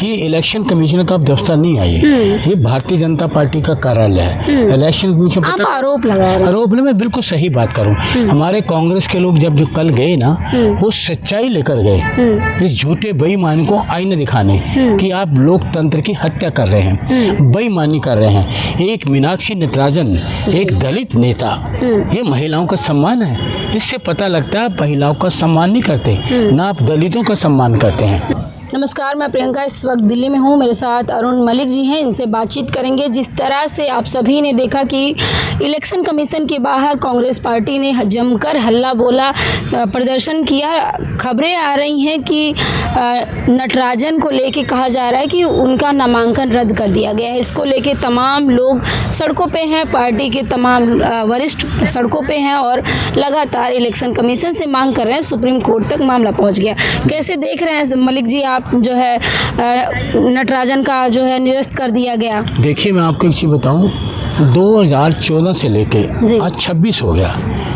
ये election commission का अब दफ्तर नहीं है, ये भारतीय जनता पार्टी का कार्यालय है। इलेक्शन कमीशन आप आरोप लगा रहे हैं। आरोप नहीं, मैं बिल्कुल सही बात करूं। हमारे कांग्रेस के लोग जब जो कल गए ना, वो सच्चाई लेकर गए इस झूठे बेईमान को आईने दिखाने कि आप लोकतंत्र की हत्या कर रहे हैं, बेईमानी कर रहे हैं। एक मीनाक्षी नटराजन, एक दलित नेता, ये महिलाओं का सम्मान है। इससे पता लगता है महिलाओं का सम्मान नहीं करते, ना आप दलितों का सम्मान करते हैं। नमस्कार, मैं प्रियंका इस वक्त दिल्ली में हूँ। मेरे साथ अरुण मलिक जी हैं, इनसे बातचीत करेंगे। जिस तरह से आप सभी ने देखा कि इलेक्शन कमीशन के बाहर कांग्रेस पार्टी ने जमकर हल्ला बोला, प्रदर्शन किया। खबरें आ रही हैं कि नटराजन को लेके कहा जा रहा है कि उनका नामांकन रद्द कर दिया गया है। इसको लेके तमाम लोग सड़कों पे हैं, पार्टी के तमाम वरिष्ठ सड़कों पे हैं और लगातार इलेक्शन कमीशन से मांग कर रहे हैं। सुप्रीम कोर्ट तक मामला पहुँच गया। कैसे देख रहे हैं मलिक जी आप जो है नटराजन का जो है निरस्त कर दिया गया? देखिए, मैं आपको एक चीज़ बताऊं, 2014 से लेके आज 26 हो गया,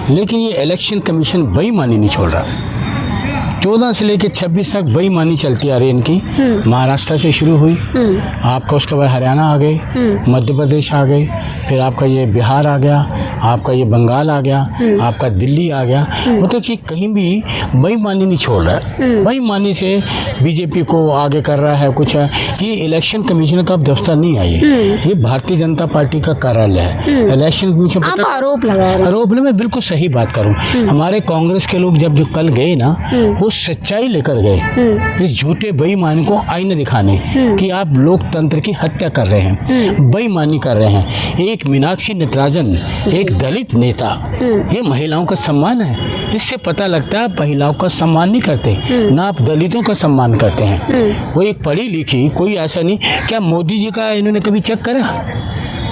लेकिन ये इलेक्शन कमीशन बेईमानी नहीं छोड़ रहा। 14 से लेके 26 तक बेईमानी चलती आ रही है इनकी। महाराष्ट्र से शुरू हुई, आपका उसके बाद हरियाणा आ गए, मध्य प्रदेश आ गए, फिर आपका ये बिहार आ गया, आपका ये बंगाल आ गया, आपका दिल्ली आ गया। मतलब कि कहीं भी बेईमानी नहीं छोड़ रहा है। बेईमानी से बीजेपी को आगे कर रहा है कुछ है कि इलेक्शन कमीशन का अब दफ्तर नहीं है, ये भारतीय जनता पार्टी का कार्यालय है। इलेक्शन कमीशन आप आरोप लगा रहे हैं। आरोप नहीं, मैं बिल्कुल सही बात करूं। हमारे कांग्रेस के लोग जब जो कल गए ना, वो सच्चाई लेकर गए इस झूठे बेईमान को आईने दिखाने कि आप लोकतंत्र की हत्या कर रहे हैं, बेईमानी कर रहे हैं। एक मीनाक्षी नटराजन, एक दलित नेता, ये महिलाओं का सम्मान है। इससे पता लगता है महिलाओं का सम्मान नहीं करते, ना आप दलितों का सम्मान करते हैं। वो एक पढ़ी लिखी, कोई ऐसा नहीं। क्या मोदी जी का इन्होंने कभी चेक करा?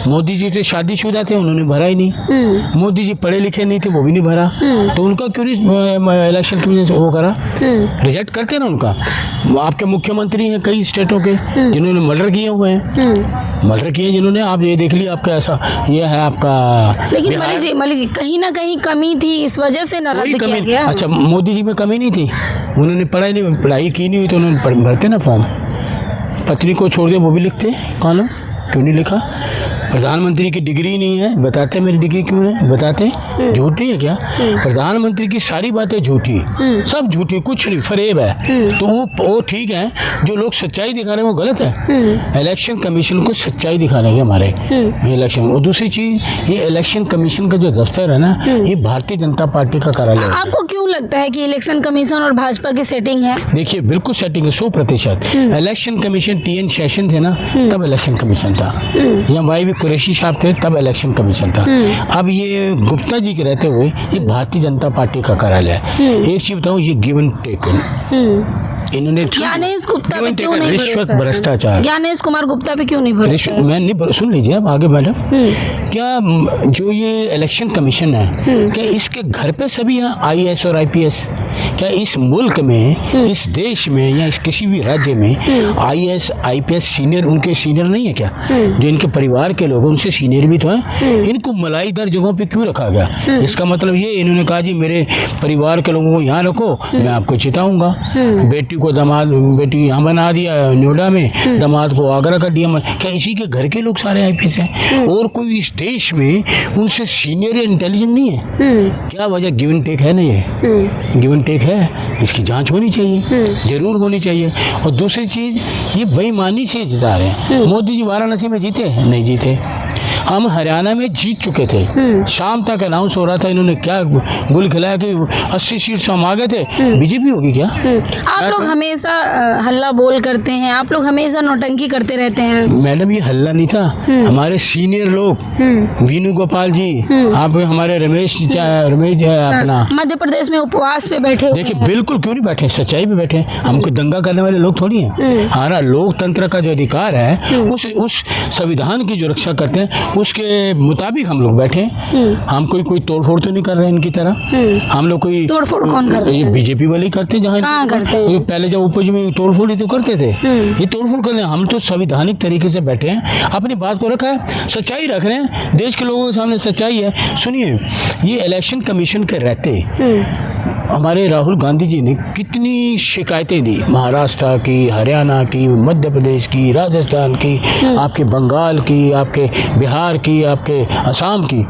मोदी जी तो शादीशुदा थे, उन्होंने भरा ही नहीं। मोदी जी पढ़े लिखे नहीं थे, वो भी नहीं भरा। तो उनका क्यों नहीं इलेक्शन कमीशन से वो करा? रिजेक्ट करते ना उनका। आपके मुख्यमंत्री हैं कई स्टेटों के जिन्होंने मर्डर किए हुए हैं, मर्डर किए जिन्होंने। आप ये देख लिया, आपका ऐसा ये है आपका। लेकिन मलिक जी कहीं ना कहीं कमी थी, इस वजह से न रद्द किया गया। अच्छा, मोदी जी में कमी नहीं थी, उन्होंने पढ़ाई की नहीं हुई तो उन्होंने भरते ना फॉर्म। पत्नी को छोड़ दे वो भी लिखते कॉलम, क्यों नहीं लिखा? प्रधानमंत्री की डिग्री नहीं है, बताते मेरी डिग्री क्यों है, बताते झूठ नहीं है क्या? प्रधानमंत्री की सारी बातें झूठी, सब झूठी, कुछ नहीं, फरेब है। तो वो ठीक है, जो लोग सच्चाई दिखा रहे हैं वो गलत है। इलेक्शन कमीशन को सच्चाई दिखाने के हमारे इलेक्शन। और दूसरी चीज, ये इलेक्शन कमीशन का जो दफ्तर है ना, ये भारतीय जनता पार्टी का कार्यालय है। आपको क्यों लगता है कि इलेक्शन कमीशन और भाजपा की सेटिंग है? देखिए, बिल्कुल सेटिंग है, 100%। इलेक्शन कमीशन TN शेषन थे ना, तब इलेक्शन कमीशन था, या YV कुरैशी साहब थे तब इलेक्शन कमीशन था। अब ये गुप्ता जी के रहते हुए ये भारतीय जनता पार्टी का कार्यालय है। एक चीज बताऊं, ये गिवन टेकन इन्होंने ज्ञानेश गुप्ता पे क्यों नहीं रिश्वत भ्रष्टाचार, ज्ञानेश कुमार गुप्ता पे क्यों नहीं भरोसा? मैं नहीं, सुन लीजिए आप आगे मैडम। क्या जो ये इलेक्शन कमीशन है, क्या इसके घर पे सभी हैं IAS और IPS? क्या इस मुल्क में, इस देश में या इस किसी भी राज्य में IAS IPS सीनियर, उनके सीनियर नहीं है क्या? जो इनके परिवार के लोग उनसे सीनियर भी तो हैं। इनको मलाईदार जगहों पे क्यों रखा गया? इसका मतलब ये इन्होंने कहा जी मेरे परिवार के लोगों को यहाँ रखो, मैं आपको चिताऊंगा। बेटी को दामाद, बेटी यहाँ बना दिया नोएडा में, दामाद को आगरा का DM। क्या इसी के घर के लोग सारे IPS हैं? और कोई इस देश में उनसे सीनियर या इंटेलिजेंट नहीं है? क्या वजह? गिवन टेक है ना, ये गिवन टेक है, इसकी जांच होनी चाहिए, जरूर होनी चाहिए। और दूसरी चीज, ये बेईमानी से जिता रहे हैं। मोदी जी वाराणसी में जीते? नहीं जीते। हम हरियाणा में जीत चुके थे, शाम तक अनाउंस हो रहा था, इन्होंने क्या गुल खिलाया कि 80 सीट से हम आ गए थे। बीजेपी होगी क्या? आप लोग हमेशा हल्ला बोल करते हैं, आप लोग हमेशा नौटंकी करते रहते हैं। मैडम, ये हल्ला नहीं था, हमारे सीनियर लोग, वीनू गोपाल जी, आप हमारे रमेश अपना मध्य प्रदेश में उपवास पे बैठे। देखिए, बिल्कुल क्यों नहीं बैठे, सच्चाई पे बैठे। हमको दंगा करने वाले लोग थोड़ी हैं। हमारा लोकतंत्र का जो अधिकार है, उस संविधान की जो रक्षा करते हैं, उसके मुताबिक हम लोग बैठे। हम कोई तोड़फोड़ तो नहीं कर रहे हैं इनकी तरह। हम लोग कोई तोड़फोड़ कौन कर रहे हैं? ये बीजेपी वाले करते हैं। कहाँ करते हैं? पहले जब उपज में तोड़फोड़ ही तो करते थे, ये तोड़फोड़ कर रहे हैं। हम तो संवैधानिक तरीके से बैठे हैं, अपनी बात को रखा है, सच्चाई रख रहे हैं, देश के लोगों के सामने सच्चाई है। सुनिए, ये इलेक्शन कमीशन के रहते हमारे राहुल गांधी जी ने कितनी शिकायतें दी, महाराष्ट्र की, हरियाणा की, मध्य प्रदेश की, राजस्थान की, आपके बंगाल की, आपके बिहार की, आपके असम की,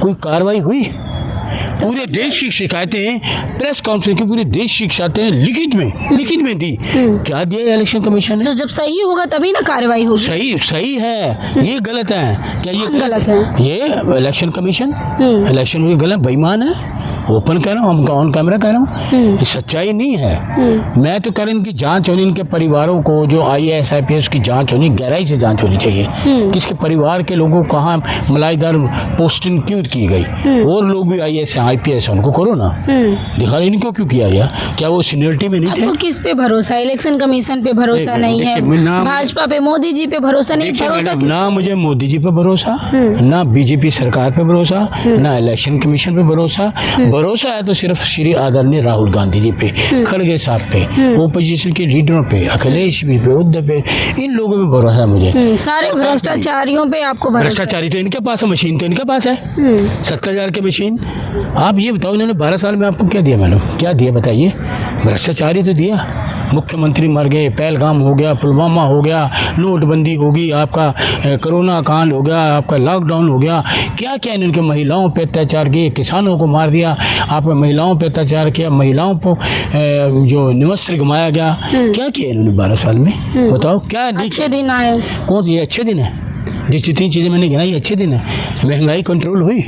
कोई कार्रवाई हुई? पूरे देश की शिकायतें प्रेस कॉन्फ्रेंस की पूरे देश की शिकायतें लिखित में दी। क्या दिया इलेक्शन कमीशन ने? तो जब सही होगा तभी ना कार्रवाई होगी। सही है, ये गलत है क्या? ये गलत है, ये इलेक्शन कमीशन गलत, बेईमान है। ओपन कह रहा हूँ, हम ऑन कैमरा कह रहा हूँ, ये सच्चाई नहीं है। मैं तो कह रहा हूँ इनकी जांच होनी, इनके परिवारों को जो IAS IPS की जांच होनी, गहराई से जांच होनी चाहिए। किसके परिवार के लोगों को कहाँ मलाईदार पोस्टिंग क्यों की गई? और लोग भी IAS IPS हैं, उनको करो ना, दिखा। इनको क्यों किया गया? क्या वो सीनियरिटी में नहीं थे? आपको किस पे भरोसा है? इलेक्शन कमीशन पे भरोसा नहीं है, भाजपा पे, मोदी जी पे भरोसा नहीं? भरोसा ना मुझे मोदी जी पे भरोसा, ना BJP सरकार पे भरोसा, ना इलेक्शन कमीशन पे भरोसा है तो सिर्फ श्री आदरणीय राहुल गांधी जी पे, खड़गे साहब पे, ओपोजिशन के लीडरों पे, अखिलेश भी पे, उद्धव पे, इन लोगों पे भरोसा है मुझे। सारे भ्रष्टाचारियों पे आपको भरोसा? भ्रष्टाचारी तो इनके पास है, मशीन तो इनके पास है, 70,000 की मशीन। आप ये बताओ, इन्होंने 12 साल में आपको क्या दिया? मैडम क्या दिया बताइए? भ्रष्टाचारी तो दिया। मुख्यमंत्री मर गए, पहलगाम हो गया, पुलवामा हो गया, नोटबंदी होगी, आपका कोरोना कांड हो गया, आपका लॉकडाउन हो गया, क्या क्या इन्होंने महिलाओं पे अत्याचार किए, किसानों को मार दिया, आपने महिलाओं पे अत्याचार किया, महिलाओं को जो निवस्त्र घुमाया गया, क्या किया इन्होंने 12 साल में? बताओ क्या नहीं? अच्छे दिन आए? कौन ये अच्छे दिन है? जिस जितनी चीज़ें मैंने गिनाई अच्छे दिन है। महंगाई कंट्रोल हुई,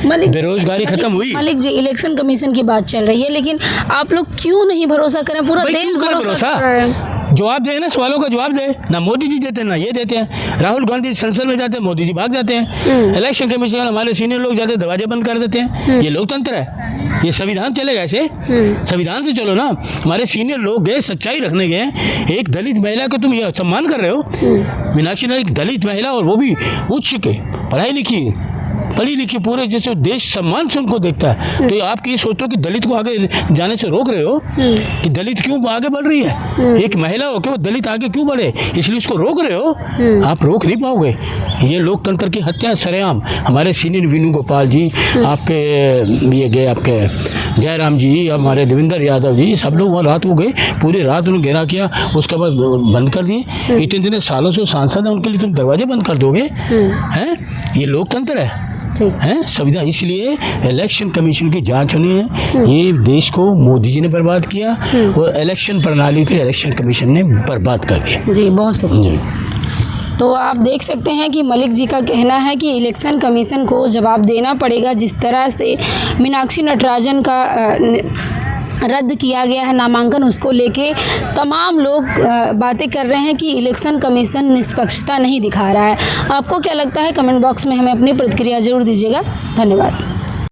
बेरोजगारी खत्म हुई। मलिक जी, इलेक्शन कमीशन की बात चल रही है, लेकिन आप लोग क्यों नहीं भरोसा करें? पूरा देश भरोसा कर रहा है। जवाब दे ना, सवालों का जवाब दे ना। मोदी जी देते हैं ना ये देते हैं। राहुल गांधी संसद में जाते हैं, मोदी जी भाग जाते हैं। इलेक्शन कमीशन हमारे सीनियर लोग जाते हैं, दरवाजे बंद कर देते हैं। ये लोकतंत्र है? ये संविधान चलेगा ऐसे? संविधान से चलो ना। हमारे सीनियर लोग गए, सच्चाई रखने गए, एक दलित महिला को तुम ये सम्मान कर रहे हो। मीनाक्षी ने एक दलित महिला, और वो भी उच्च के, पढ़ी लिखी, पूरे जैसे देश सम्मान से उनको देखता है। तो आप ये सोचो कि दलित को आगे जाने से रोक रहे हो कि दलित क्यों आगे बढ़ रही है? एक महिला हो के वो दलित आगे क्यों बढ़े, इसलिए उसको रोक रहे हो। आप रोक नहीं पाओगे। ये लोकतंत्र की हत्या सरेआम। हमारे सीनियर वेणुगोपाल जी, आपके ये गए, आपके जयराम जी, हमारे देवेंद्र यादव जी, सब लोग वहाँ रात को गए, पूरी रात उन्होंने घेरा किया, उसके बाद बंद कर दिए। इतने सालों से सांसद हैं, उनके लिए तुम दरवाजे बंद कर दोगे? हैं? ये लोकतंत्र है? संविधान। इसलिए इलेक्शन कमीशन की जांच होनी है। ये देश को मोदी जी ने बर्बाद किया, और इलेक्शन प्रणाली को इलेक्शन कमीशन ने बर्बाद कर दिया। जी, बहुत शुक्रिया। तो आप देख सकते हैं कि मलिक जी का कहना है कि इलेक्शन कमीशन को जवाब देना पड़ेगा। जिस तरह से मीनाक्षी नटराजन का रद्द किया गया है नामांकन, उसको लेके तमाम लोग बातें कर रहे हैं कि इलेक्शन कमीशन निष्पक्षता नहीं दिखा रहा है। आपको क्या लगता है? कमेंट बॉक्स में हमें अपनी प्रतिक्रिया जरूर दीजिएगा। धन्यवाद।